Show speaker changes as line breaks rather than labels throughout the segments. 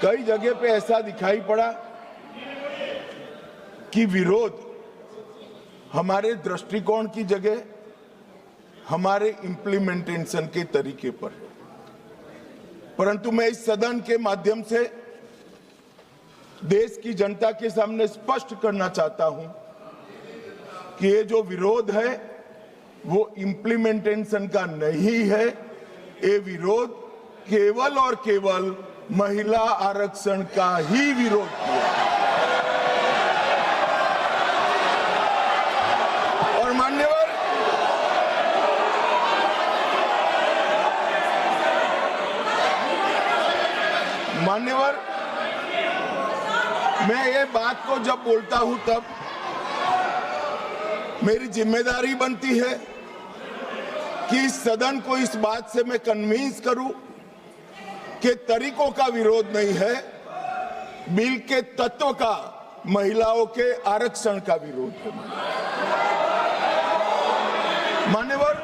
कई जगह पे ऐसा दिखाई पड़ा कि विरोध हमारे दृष्टिकोण की जगह हमारे इम्प्लीमेंटेशन के तरीके पर है। परंतु मैं इस सदन के माध्यम से देश की जनता के सामने स्पष्ट करना चाहता हूं कि ये जो विरोध है वो इम्प्लीमेंटेशन का नहीं है। ये विरोध केवल और केवल महिला आरक्षण का ही विरोध किया। और मान्यवर, मैं ये बात को जब बोलता हूं तब मेरी जिम्मेदारी बनती है कि इस सदन को इस बात से मैं कन्विंस करूं कि तरीकों का विरोध नहीं है, बिल के तत्व का, महिलाओं के आरक्षण का विरोध है। मान्यवर,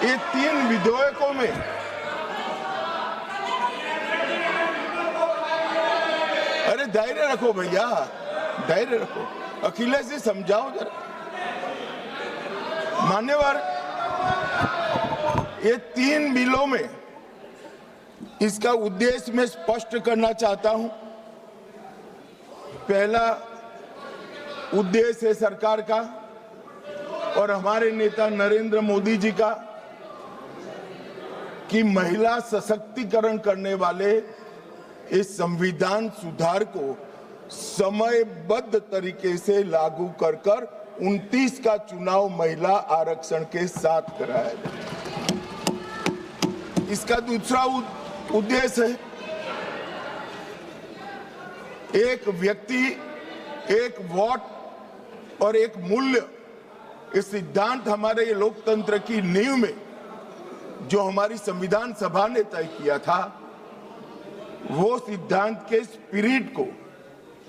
ये 3 विधेयकों में अरे धैर्य रखो भैया, धैर्य रखो। अखिलेश जी समझाओ जरा। मान्यवर, ये 3 बिलों में इसका उद्देश्य मैं स्पष्ट करना चाहता हूं। पहला उद्देश्य है सरकार का और हमारे नेता नरेंद्र मोदी जी का कि महिला सशक्तिकरण करने वाले इस संविधान सुधार को समयबद्ध तरीके से लागू कर 29 का चुनाव महिला आरक्षण के साथ कराया जाए। इसका दूसरा उद्देश्य है एक व्यक्ति एक वोट और एक मूल्य, ये सिद्धांत हमारे लोकतंत्र की नींव में जो हमारी संविधान सभा ने तय किया था, वो सिद्धांत के स्पिरिट को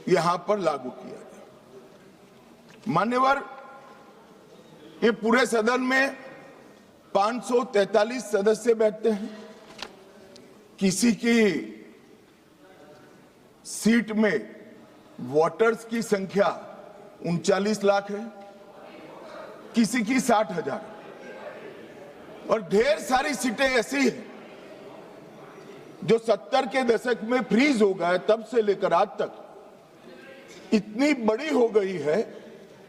यहां पर लागू किया गया। मान्यवर, ये पूरे सदन में 543 सदस्य बैठते हैं। किसी की सीट में वोटर्स की संख्या 39 लाख है, किसी की 60,000 और ढेर सारी सीटें ऐसी हैं जो 70 के दशक में फ्रीज हो गए, तब से लेकर आज तक इतनी बड़ी हो गई है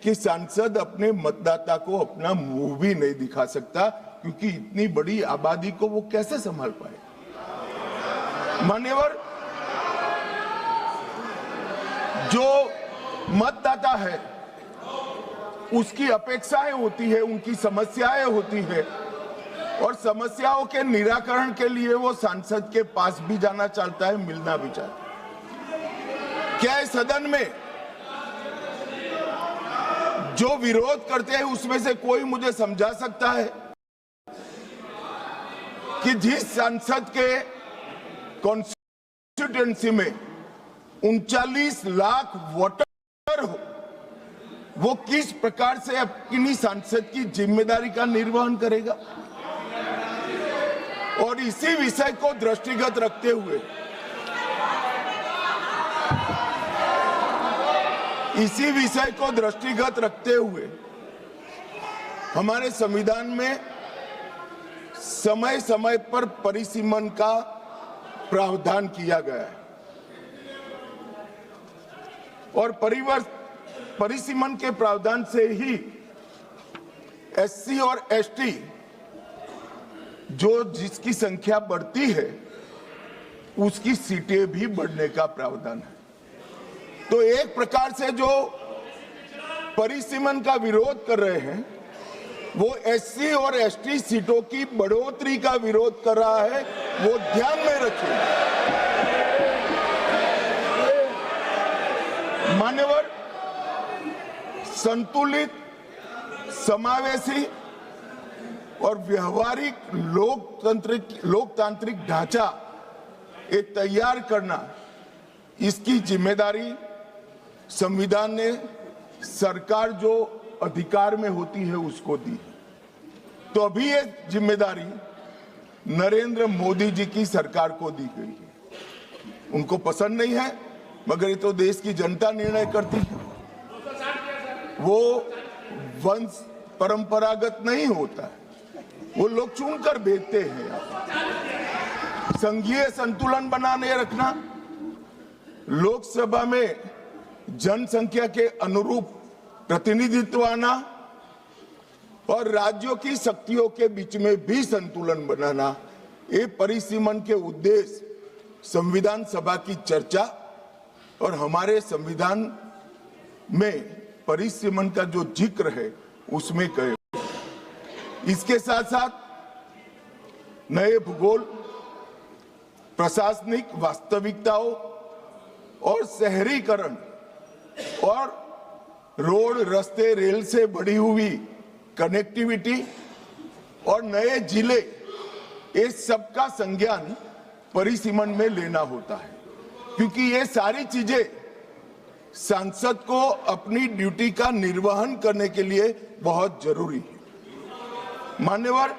कि सांसद अपने मतदाता को अपना मुंह भी नहीं दिखा सकता, क्योंकि इतनी बड़ी आबादी को वो कैसे संभाल पाए। मान्यवर, जो मतदाता है उसकी अपेक्षाएं होती है, उनकी समस्याएं होती है और समस्याओं के निराकरण के लिए वो सांसद के पास भी जाना चाहता है, मिलना भी चाहता है। क्या इस सदन में जो विरोध करते हैं उसमें से कोई मुझे समझा सकता है कि जिस सांसद के कॉन्स्टिट्यूएंसी में 39 लाख वोटर हो, वो किस प्रकार से अपनी सांसद की जिम्मेदारी का निर्वहन करेगा? और इसी विषय को दृष्टिगत रखते हुए हमारे संविधान में समय समय पर परिसीमन का प्रावधान किया गया है और परिसीमन के प्रावधान से ही एससी और एसटी जो जिसकी संख्या बढ़ती है उसकी सीटें भी बढ़ने का प्रावधान है। तो एक प्रकार से जो परिसीमन का विरोध कर रहे हैं वो एससी और एसटी सीटों की बढ़ोतरी का विरोध कर रहा है, वो ध्यान में रखिए। मान्यवर, संतुलित, समावेशी और व्यवहारिक लोकतांत्रिक ढांचा ये तैयार करना, इसकी जिम्मेदारी संविधान ने सरकार जो अधिकार में होती है उसको दी। तो अभी ये जिम्मेदारी नरेंद्र मोदी जी की सरकार को दी गई है उनको पसंद नहीं है, मगर ये तो देश की जनता निर्णय करती है। वो वंश परंपरागत नहीं होता है, वो लोग चुनकर भेजते हैं। संघीय संतुलन बनाने रखना, लोकसभा में जनसंख्या के अनुरूप प्रतिनिधित्व आना और राज्यों की शक्तियों के बीच में भी संतुलन बनाना, ये परिसीमन के उद्देश्य संविधान सभा की चर्चा और हमारे संविधान में परिसीमन का जो जिक्र है उसमें कहे। इसके साथ साथ नए भूगोल, प्रशासनिक वास्तविकताओं और शहरीकरण और रोड, रास्ते, रेल से बढ़ी हुई कनेक्टिविटी और नए जिले, ये सबका संज्ञान परिसीमन में लेना होता है, क्योंकि ये सारी चीजें सांसद को अपनी ड्यूटी का निर्वहन करने के लिए बहुत जरूरी है। मान्यवर,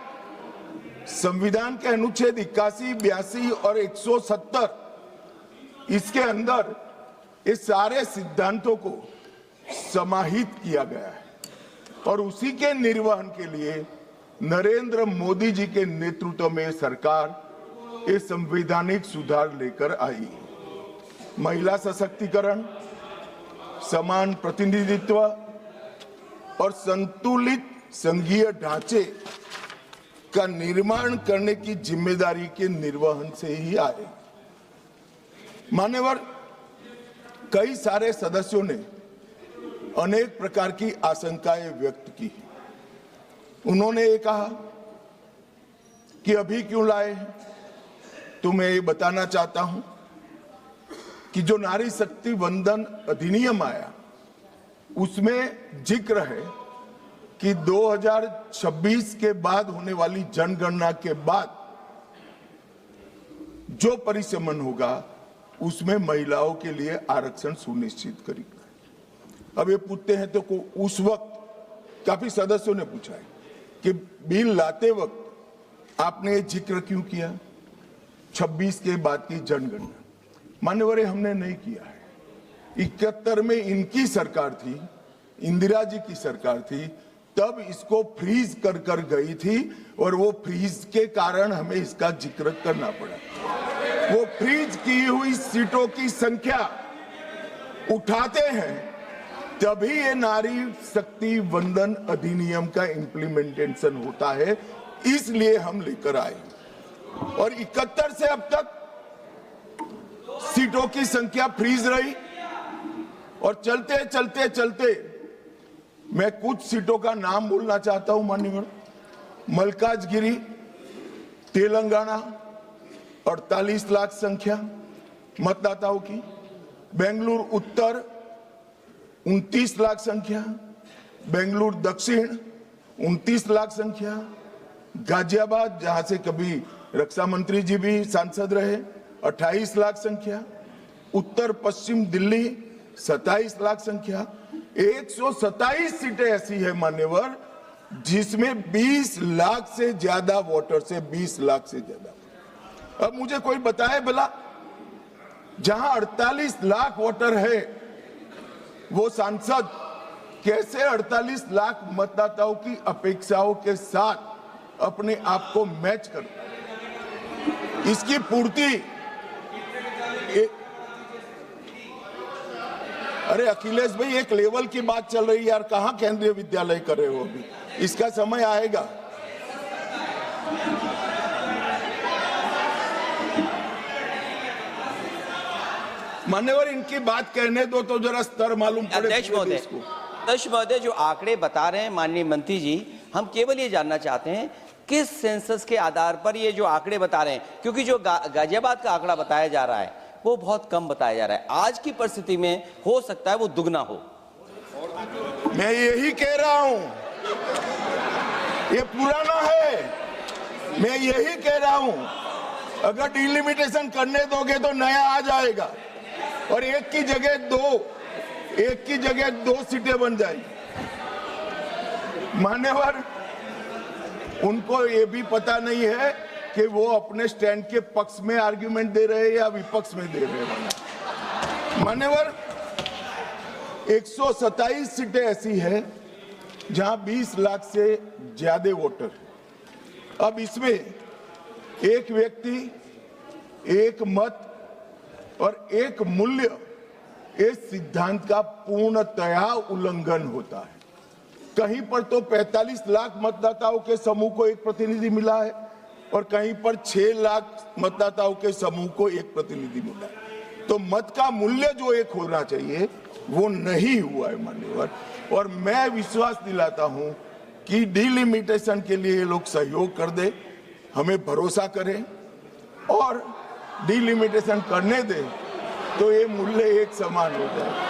संविधान के अनुच्छेद 81, 82 और 170 इसके अंदर ये सारे सिद्धांतों को समाहित किया गया है और उसी के निर्वहन के लिए नरेंद्र मोदी जी के नेतृत्व में सरकार ये संवैधानिक सुधार लेकर आई। महिला सशक्तिकरण, समान प्रतिनिधित्व और संतुलित संघीय ढांचे का निर्माण करने की जिम्मेदारी के निर्वहन से ही आए। मान्यवर, कई सारे सदस्यों ने अनेक प्रकार की आशंकाएं व्यक्त की। उन्होंने ये कहा कि अभी क्यों लाए, तो मैं ये बताना चाहता हूं कि जो नारी शक्ति वंदन अधिनियम आया उसमें जिक्र है कि 2026 के बाद होने वाली जनगणना के बाद जो परिसीमन होगा उसमें महिलाओं के लिए आरक्षण सुनिश्चित करेगा। अब ये पूछते हैं तो उस वक्त काफी सदस्यों ने पूछा है कि बिल लाते वक्त आपने जिक्र क्यों किया 26 के बाद की जनगणना। मान्यवर, हमने नहीं किया है। 71 में इनकी सरकार थी, इंदिरा जी की सरकार थी, तब इसको फ्रीज कर कर गई थी और वो फ्रीज के कारण हमें इसका जिक्र करना पड़ा। वो फ्रीज की हुई सीटों की संख्या उठाते हैं तभी ये नारी शक्ति वंदन अधिनियम का इम्प्लीमेंटेशन होता है, इसलिए हम लेकर आए। और 71 से अब तक सीटों की संख्या फ्रीज रही और चलते चलते चलते मैं कुछ सीटों का नाम बोलना चाहता हूं। माननीय मल्काजगिरी, तेलंगाना 48 लाख संख्या मतदाताओं की, बेंगलुरु उत्तर 29 लाख संख्या, बेंगलुरु दक्षिण 29 लाख संख्या, गाजियाबाद जहां से कभी रक्षा मंत्री जी भी सांसद रहे 28 लाख संख्या, उत्तर पश्चिम दिल्ली 27 लाख संख्या। 127 सीटें ऐसी है मान्यवर जिसमें 20 लाख से ज्यादा वोटर से 20 लाख से ज्यादा। अब मुझे कोई बताए भला, जहां 48 लाख वोटर है वो सांसद कैसे 48 लाख मतदाताओं की अपेक्षाओं के साथ अपने आप को मैच कर, इसकी पूर्ति। अरे अखिलेश भाई, एक लेवल की बात चल रही है यार, कहां केंद्रीय विद्यालय कर रहे हो अभी, इसका समय आएगा। मान्यवर, इनकी बात कहने दो तो जरा स्तर मालूम पड़े।
अध्यक्ष महोदय, जो आंकड़े बता रहे हैं माननीय मंत्री जी, हम केवल ये जानना चाहते हैं किस सेंसस के आधार पर ये जो आंकड़े बता रहे हैं, क्योंकि जो गाजियाबाद का आंकड़ा बताया जा रहा है वो बहुत कम बताया जा रहा है। आज की परिस्थिति में हो सकता है वो दुगना हो।
मैं यही कह रहा हूं, ये पुराना है, मैं यही कह रहा हूं। अगर डिलिमिटेशन करने दोगे तो नया आ जाएगा और एक की जगह दो सीटें बन जाएगी। मान्यवर, उनको ये भी पता नहीं है कि वो अपने स्टैंड के पक्ष में आर्ग्यूमेंट दे रहे हैं या विपक्ष में दे रहे हैं। मान्यवर, 127 सीटें ऐसी है जहां 20 लाख से ज्यादा वोटर। अब इसमें एक व्यक्ति, एक मत और एक मूल्य, इस सिद्धांत का पूर्णतया उल्लंघन होता है। कहीं पर तो 45 लाख मतदाताओं के समूह को एक प्रतिनिधि मिला है और कहीं पर 6 लाख मतदाताओं के समूह को एक प्रतिनिधि मिला है। तो मत का मूल्य जो एक होना चाहिए वो नहीं हुआ है मान्यवर। और मैं विश्वास दिलाता हूं कि डिलिमिटेशन के लिए ये लोग सहयोग कर दे, हमें भरोसा करें और डिलिमिटेशन करने दें तो ये मूल्य एक समान हो जाए।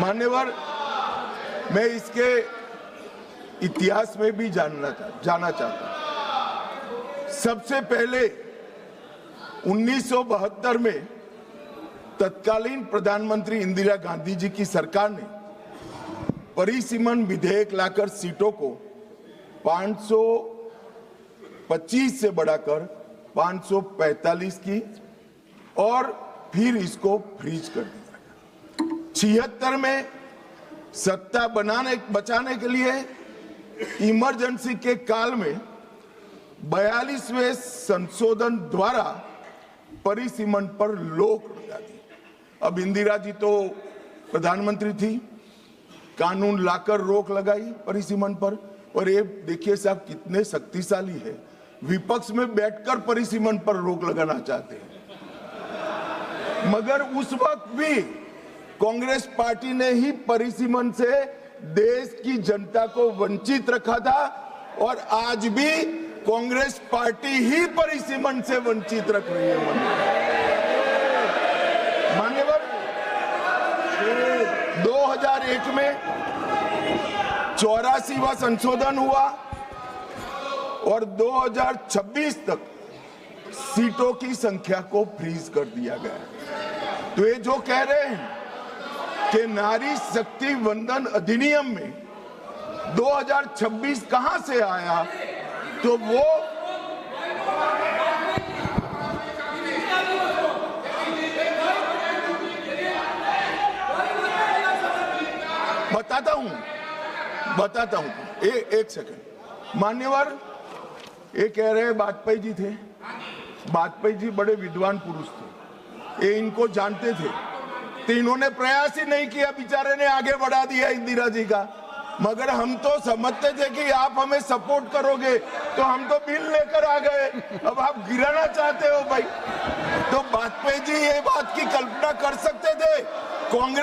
मान्यवर, मैं इसके इतिहास में भी जाना चाहता हूं। सबसे पहले 1972 में तत्कालीन प्रधानमंत्री इंदिरा गांधी जी की सरकार ने परिसीमन विधेयक लाकर सीटों को 525 से बढ़ाकर 545 की और फिर इसको फ्रीज कर दिया। 76 में सत्ता बचाने के लिए इमरजेंसी के काल में 42वें संशोधन द्वारा परिसीमन पर रोक लगा दी। अब इंदिरा जी तो प्रधानमंत्री थी, कानून लाकर रोक लगाई परिसीमन पर। और ये देखिए साहब कितने शक्तिशाली है, विपक्ष में बैठकर परिसीमन पर रोक लगाना चाहते हैं। मगर उस वक्त भी कांग्रेस पार्टी ने ही परिसीमन से देश की जनता को वंचित रखा था और आज भी कांग्रेस पार्टी ही परिसीमन से वंचित रख रही है। मान्यवर, 2001 में 84वां संशोधन हुआ और 2026 तक सीटों की संख्या को फ्रीज कर दिया गया। तो ये जो कह रहे हैं कि नारी शक्ति वंदन अधिनियम में 2026 कहां से आया, तो वो बताता हूं। एक सेकंड। मान्यवर, ये कह रहे हैं वाजपेयी जी थे। वाजपेयी जी बड़े विद्वान पुरुष थे, ये इनको जानते थे, तो इन्होंने प्रयास ही नहीं किया, बेचारे ने आगे बढ़ा दिया इंदिरा जी का। मगर हम तो समझते थे कि आप हमें सपोर्ट करोगे, तो हम तो बिल लेकर आ गए। अब आप गिराना चाहते हो भाई। तो वाजपेयी जी ये बात की कल्पना कर सकते थे कांग्रेस